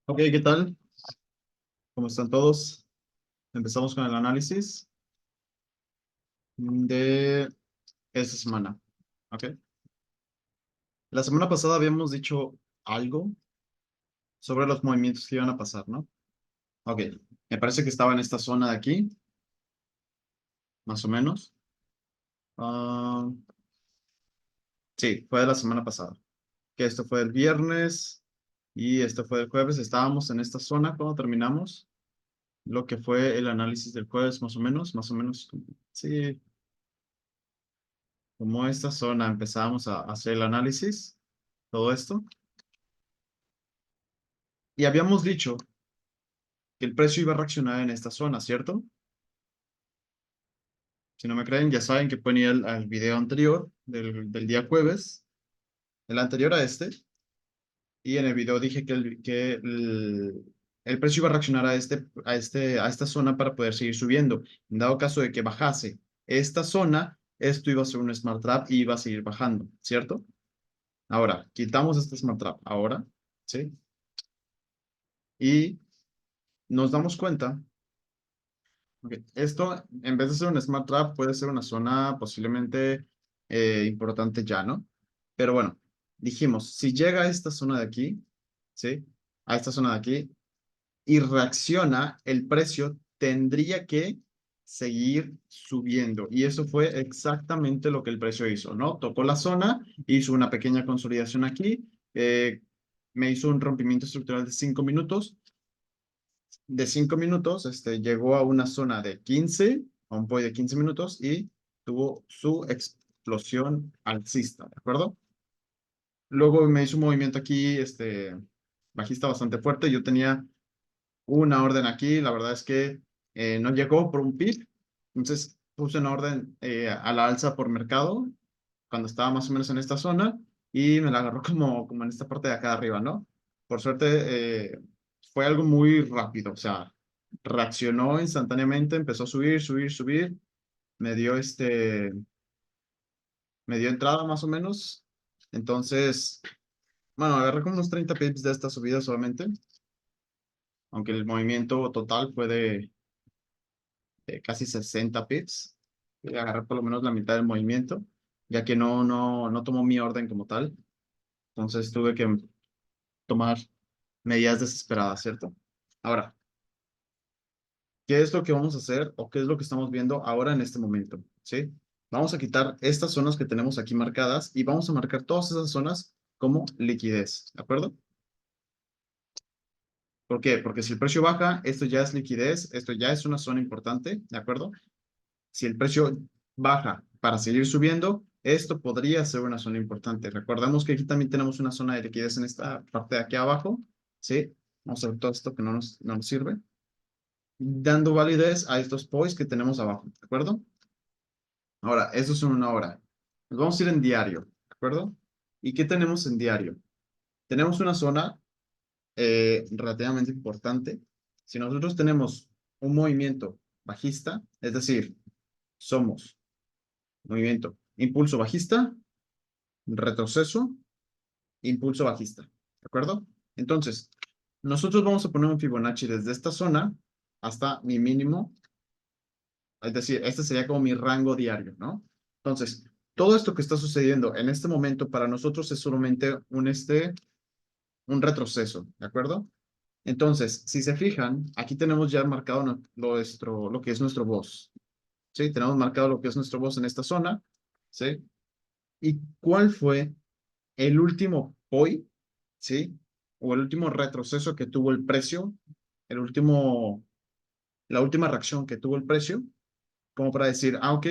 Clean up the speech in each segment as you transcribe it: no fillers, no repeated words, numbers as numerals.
Ok, ¿qué tal? ¿Cómo están todos? Empezamos con el análisis de esta semana. Ok. La semana pasada habíamos dicho algo sobre los movimientos que iban a pasar, ¿no? Ok. Me parece que estaba en esta zona de aquí, más o menos. Ah, sí, fue de la semana pasada. Que esto fue el viernes y esto fue el jueves. Estábamos en esta zona cuando terminamos lo que fue el análisis del jueves, más o menos. Sí, como esta zona empezamos a hacer el análisis, todo esto. Y habíamos dicho que el precio iba a reaccionar en esta zona, ¿cierto? Si no me creen, ya saben que pueden ir al video anterior del día jueves, el anterior a este, y en el video dije que el precio iba a reaccionar a esta zona para poder seguir subiendo. En dado caso de que bajase esta zona, esto iba a ser un Smart Trap y iba a seguir bajando, ¿cierto? Ahora, quitamos este Smart Trap, ahora, ¿sí? Y nos damos cuenta. Ok, esto, en vez de ser un Smart Trap, puede ser una zona posiblemente importante ya, ¿no? Pero bueno, dijimos, si llega a esta zona de aquí, ¿sí? A esta zona de aquí y reacciona, el precio tendría que seguir subiendo. Y eso fue exactamente lo que el precio hizo, ¿no? Tocó la zona, hizo una pequeña consolidación aquí, me hizo un rompimiento estructural de 5 minutos, de 5 minutos, llegó a una zona de 15, a un POI de 15 minutos y tuvo su explosión alcista, ¿de acuerdo? Luego me hizo un movimiento aquí, bajista bastante fuerte. Yo tenía una orden aquí, la verdad es que no llegó por un pip, entonces puse una orden a la alza por mercado cuando estaba más o menos en esta zona y me la agarró como en esta parte de acá de arriba, ¿no? Por suerte fue algo muy rápido, o sea, reaccionó instantáneamente, empezó a subir, subir, subir, me dio me dio entrada más o menos, entonces, bueno, agarré como unos 30 pips de esta subida solamente, aunque el movimiento total fue de casi 60 pips, agarré por lo menos la mitad del movimiento, ya que no tomó mi orden como tal. Entonces tuve que tomar medidas desesperadas, ¿cierto? Ahora, ¿qué es lo que vamos a hacer o qué es lo que estamos viendo ahora en este momento? ¿Sí? Vamos a quitar estas zonas que tenemos aquí marcadas y vamos a marcar todas esas zonas como liquidez, ¿de acuerdo? ¿Por qué? Porque si el precio baja, esto ya es liquidez, esto ya es una zona importante, ¿de acuerdo? Si el precio baja para seguir subiendo, esto podría ser una zona importante. Recordemos que aquí también tenemos una zona de liquidez en esta parte de aquí abajo, ¿sí? Vamos a ver todo esto que no nos sirve, dando validez a estos points que tenemos abajo, ¿de acuerdo? Ahora, eso es en una hora. Nos vamos a ir en diario, ¿de acuerdo? ¿Y qué tenemos en diario? Tenemos una zona relativamente importante. Si nosotros tenemos un movimiento bajista, es decir, somos movimiento impulso bajista, retroceso, impulso bajista, ¿de acuerdo? Entonces, nosotros vamos a poner un Fibonacci desde esta zona hasta mi mínimo, es decir, este sería como mi rango diario, ¿no? Entonces, todo esto que está sucediendo en este momento para nosotros es solamente un retroceso, ¿de acuerdo? Entonces, si se fijan, aquí tenemos ya marcado lo que es nuestro boss, ¿sí? Tenemos marcado lo que es nuestro boss en esta zona, ¿sí? ¿Y cuál fue el último POI, ¿sí? O el último retroceso que tuvo el precio, el último, la última reacción que tuvo el precio, como para decir, ah, ok,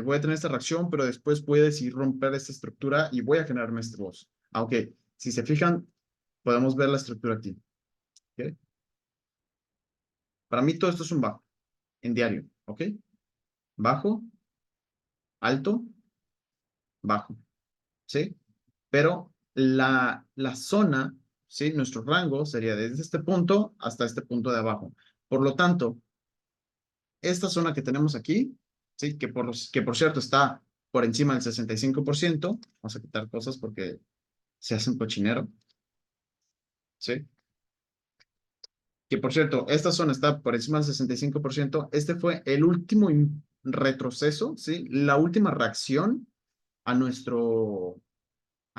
voy a tener esta reacción, pero después voy a decidir romper esta estructura y voy a generarme este boss. Ah, ok, si se fijan, podemos ver la estructura aquí. ¿Ok? Para mí todo esto es un bajo, en diario, ¿ok? Bajo, alto, bajo, ¿sí? Pero la zona, ¿sí? Nuestro rango sería desde este punto hasta este punto de abajo. Por lo tanto, esta zona que tenemos aquí, ¿sí? Que por cierto está por encima del 65%, vamos a quitar cosas porque se hace un cochinero, ¿sí? Que por cierto, esta zona está por encima del 65%. Este fue el último retroceso, ¿sí? La última reacción a a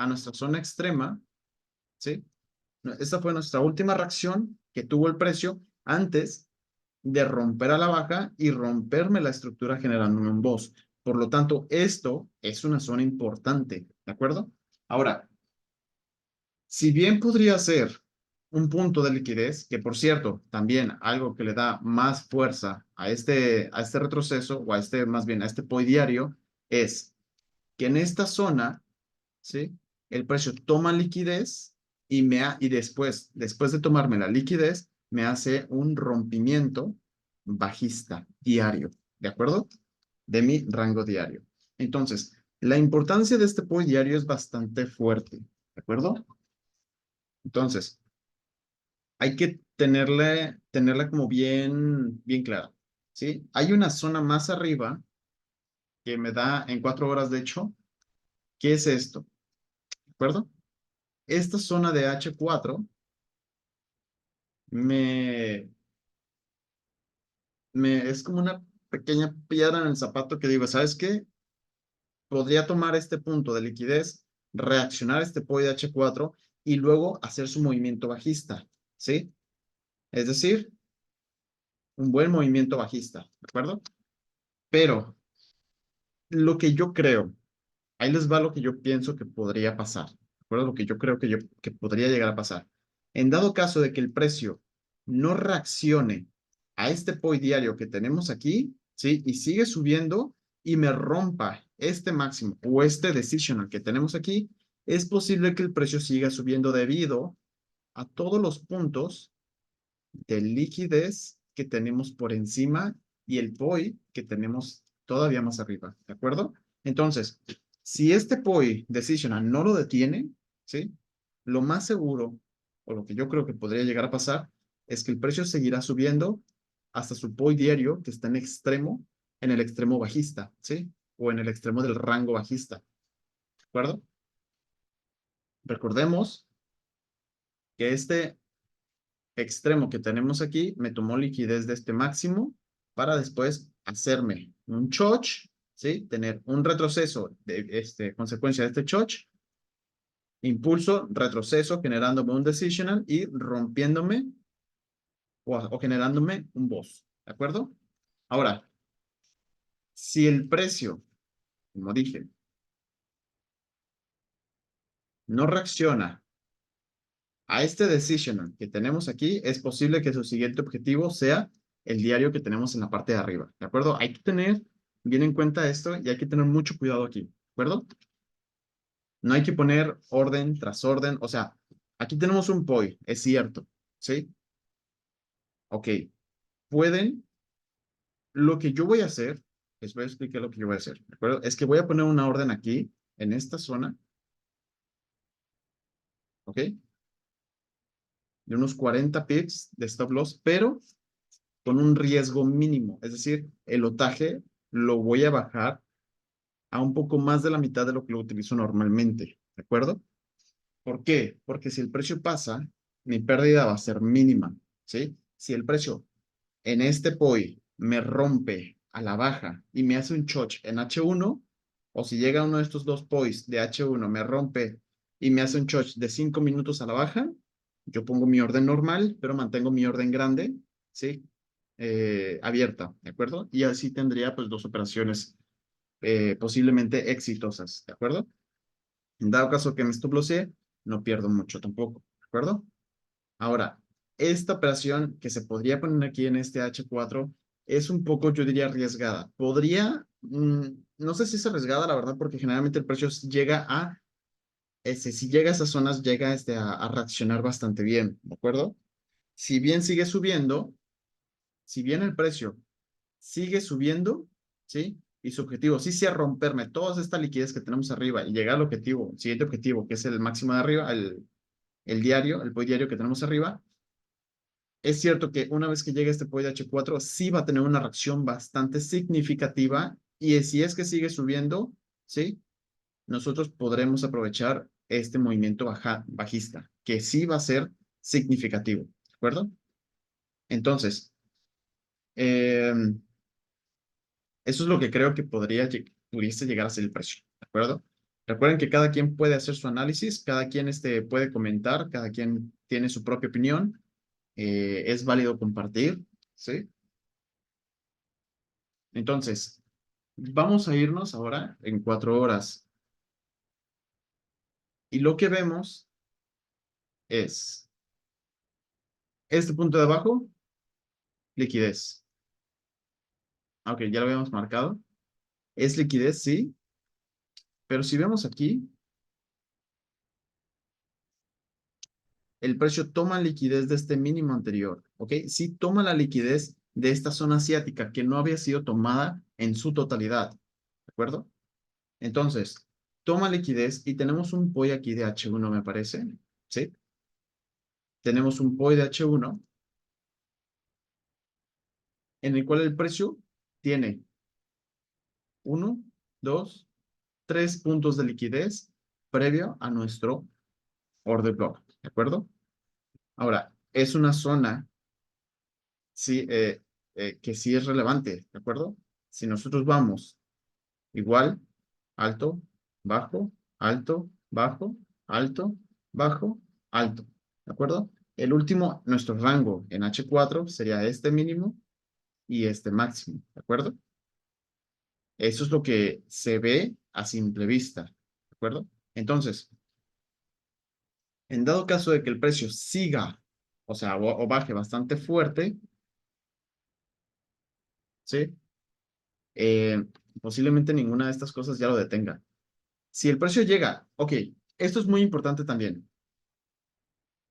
nuestra zona extrema, ¿sí? Esta fue nuestra última reacción que tuvo el precio antes de romper a la baja y romperme la estructura generándome un boss. Por lo tanto, esto es una zona importante, ¿de acuerdo? Ahora, si bien podría ser un punto de liquidez, que por cierto, también algo que le da más fuerza a este retroceso, o a este, más bien, a este POI diario, es que en esta zona, ¿sí? El precio toma liquidez y después de tomarme la liquidez, me hace un rompimiento bajista diario, ¿de acuerdo? De mi rango diario. Entonces, la importancia de este POI diario es bastante fuerte, ¿de acuerdo? Entonces, hay que tenerla como bien clara, ¿sí? Hay una zona más arriba que me da en 4 horas, de hecho, ¿qué es esto? ¿De acuerdo? Esta zona de H4 me, es como una pequeña piedra en el zapato que digo, ¿sabes qué? Podría tomar este punto de liquidez, reaccionar este POI de H4 y luego hacer su movimiento bajista, ¿sí? Es decir, un buen movimiento bajista, ¿de acuerdo? Pero lo que yo creo, ahí les va lo que yo pienso que podría pasar, ¿de acuerdo? Lo que yo creo que podría llegar a pasar. En dado caso de que el precio no reaccione a este POI diario que tenemos aquí, ¿sí? Y sigue subiendo y me rompa este máximo o este decisional que tenemos aquí, es posible que el precio siga subiendo debido a todos los puntos de liquidez que tenemos por encima y el POI que tenemos todavía más arriba, ¿de acuerdo? Entonces, si este POI decisional no lo detiene, ¿sí? Lo más seguro, o lo que yo creo que podría llegar a pasar, es que el precio seguirá subiendo hasta su POI diario, que está en el extremo bajista, ¿sí? O en el extremo del rango bajista, ¿de acuerdo? Recordemos que este extremo que tenemos aquí me tomó liquidez de este máximo para después hacerme un choch, ¿sí? Tener un retroceso de consecuencia de este choch, impulso, retroceso, generándome un decisional y rompiéndome o generándome un boss, ¿de acuerdo? Ahora, si el precio, como dije, no reacciona a este decisional que tenemos aquí, es posible que su siguiente objetivo sea el diario que tenemos en la parte de arriba, ¿de acuerdo? Hay que tener bien en cuenta esto y hay que tener mucho cuidado aquí, ¿de acuerdo? No hay que poner orden tras orden, o sea, aquí tenemos un POI, es cierto, ¿sí? Ok, pueden, lo que yo voy a hacer, les voy a explicar lo que yo voy a hacer, ¿de acuerdo? Es que voy a poner una orden aquí, en esta zona, ¿ok? De unos 40 pips de stop loss, pero con un riesgo mínimo, es decir, el lotaje lo voy a bajar a un poco más de la mitad de lo que lo utilizo normalmente, ¿de acuerdo? ¿Por qué? Porque si el precio pasa, mi pérdida va a ser mínima, ¿sí? Si el precio en este POI me rompe a la baja y me hace un choch en H1, o si llega uno de estos dos POIs de H1, me rompe y me hace un choch de 5 minutos a la baja, yo pongo mi orden normal, pero mantengo mi orden grande, ¿sí? Abierta, ¿de acuerdo? Y así tendría pues dos operaciones posiblemente exitosas, ¿de acuerdo? En dado caso que me stop lossee, no pierdo mucho tampoco, ¿de acuerdo? Ahora, esta operación que se podría poner aquí en este H4 es un poco, yo diría, arriesgada. No sé si es arriesgada, la verdad, porque generalmente el precio llega si llega a esas zonas, llega a reaccionar bastante bien, ¿de acuerdo? Si bien sigue subiendo, si bien el precio sigue subiendo, ¿sí? Y su objetivo sí sea romperme toda esta liquidez que tenemos arriba y llegar al objetivo, el siguiente objetivo, que es el máximo de arriba, el diario, el POI diario que tenemos arriba. Es cierto que una vez que llegue este POI de H4, sí va a tener una reacción bastante significativa y si es que sigue subiendo, ¿sí? Nosotros podremos aprovechar este movimiento bajista, que sí va a ser significativo, ¿de acuerdo? Entonces, eh, eso es lo que creo que pudiese llegar a ser el precio, ¿de acuerdo? Recuerden que cada quien puede hacer su análisis, cada quien puede comentar, cada quien tiene su propia opinión, es válido compartir, ¿sí? Entonces, vamos a irnos ahora en 4 horas y lo que vemos es este punto de abajo, liquidez. Ok, ya lo habíamos marcado. Es liquidez, sí, pero si vemos aquí, el precio toma liquidez de este mínimo anterior, ¿ok? Sí toma la liquidez de esta zona asiática que no había sido tomada en su totalidad, ¿de acuerdo? Entonces, toma liquidez y tenemos un POI aquí de H1, me parece, ¿sí? Tenemos un POI de H1 en el cual el precio tiene 1, 2, 3 puntos de liquidez previo a nuestro order block, ¿de acuerdo? Ahora, es una zona sí, que sí es relevante, ¿de acuerdo? Si nosotros vamos igual, alto, bajo, alto, bajo, alto, bajo, alto, ¿de acuerdo? El último, nuestro rango en H4 sería este mínimo y este máximo, ¿de acuerdo? Eso es lo que se ve a simple vista, ¿de acuerdo? Entonces, en dado caso de que el precio siga, o sea, o baje bastante fuerte, ¿sí? Eh, Posiblemente ninguna de estas cosas ya lo detenga. Si el precio llega, ok, esto es muy importante también.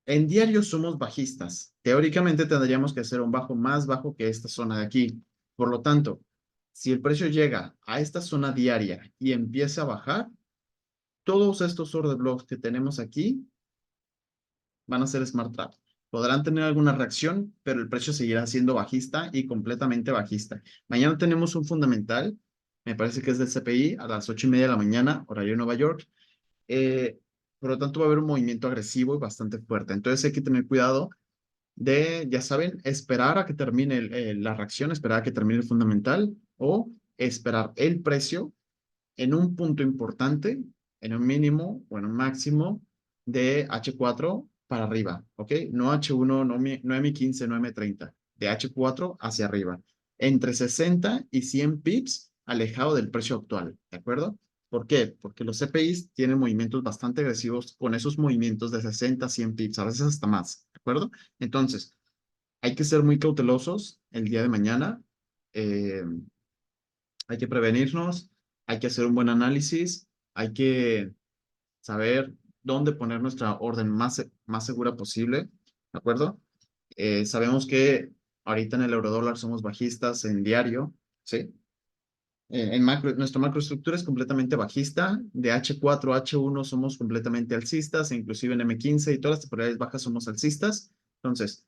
En diario somos bajistas. Teóricamente tendríamos que hacer un bajo más bajo que esta zona de aquí. Por lo tanto, si el precio llega a esta zona diaria y empieza a bajar, todos estos order blocks que tenemos aquí van a ser smart trap. Podrán tener alguna reacción, pero el precio seguirá siendo bajista y completamente bajista. Mañana tenemos un fundamental, me parece que es del CPI, a las 8:30 de la mañana, horario de Nueva York. Eh, por lo tanto, va a haber un movimiento agresivo y bastante fuerte. Entonces hay que tener cuidado de, ya saben, esperar a que termine la reacción, esperar a que termine el fundamental o esperar el precio en un punto importante, en un mínimo o en un máximo de H4 para arriba, ¿ok? No H1, no M15, no M30, de H4 hacia arriba, entre 60 y 100 pips alejado del precio actual, ¿de acuerdo? ¿Por qué? Porque los CPIs tienen movimientos bastante agresivos con esos movimientos de 60 a 100 pips, a veces hasta más, ¿de acuerdo? Entonces, hay que ser muy cautelosos el día de mañana. Eh, Hay que prevenirnos, hay que hacer un buen análisis, hay que saber dónde poner nuestra orden más segura posible, ¿de acuerdo? Sabemos que ahorita en el eurodólar somos bajistas en diario, ¿sí? Nuestra macroestructura es completamente bajista, de H4 a H1 somos completamente alcistas, e inclusive en M15 y todas las temporalidades bajas somos alcistas. Entonces,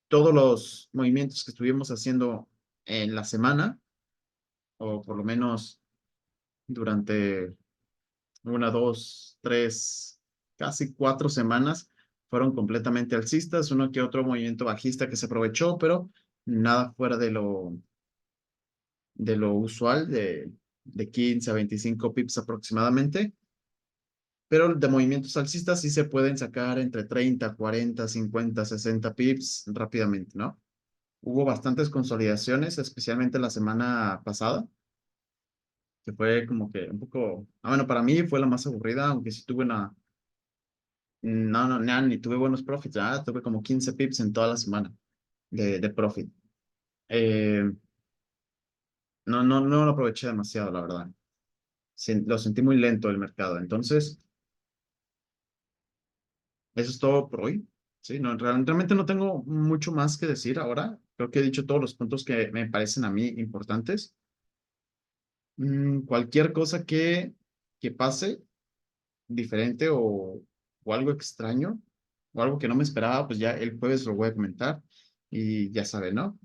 todos los movimientos que estuvimos haciendo en la semana, o por lo menos durante 1, 2, 3, casi 4 semanas fueron completamente alcistas, uno que otro movimiento bajista que se aprovechó, pero nada fuera de lo usual, de 15 a 25 pips aproximadamente, pero de movimientos alcistas sí se pueden sacar entre 30, 40, 50, 60 pips rápidamente, ¿no? Hubo bastantes consolidaciones, especialmente la semana pasada, que fue como que un poco, bueno, para mí fue la más aburrida, aunque sí tuve ni tuve buenos profits, tuve como 15 pips en toda la semana de profit. Eh, no lo aproveché demasiado, la verdad. Lo sentí muy lento el mercado. Entonces, eso es todo por hoy. Sí, no, realmente no tengo mucho más que decir ahora. Creo que he dicho todos los puntos que me parecen a mí importantes. Cualquier cosa que pase diferente o algo extraño o algo que no me esperaba, pues ya el jueves lo voy a comentar y ya saben, ¿no?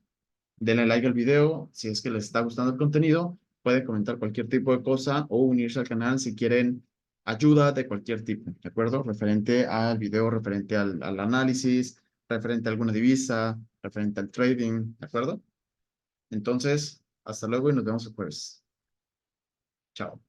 Denle like al video si es que les está gustando el contenido. Pueden comentar cualquier tipo de cosa o unirse al canal si quieren ayuda de cualquier tipo, ¿de acuerdo? Referente al video, referente al análisis, referente a alguna divisa, referente al trading, ¿de acuerdo? Entonces, hasta luego y nos vemos el jueves. Chao.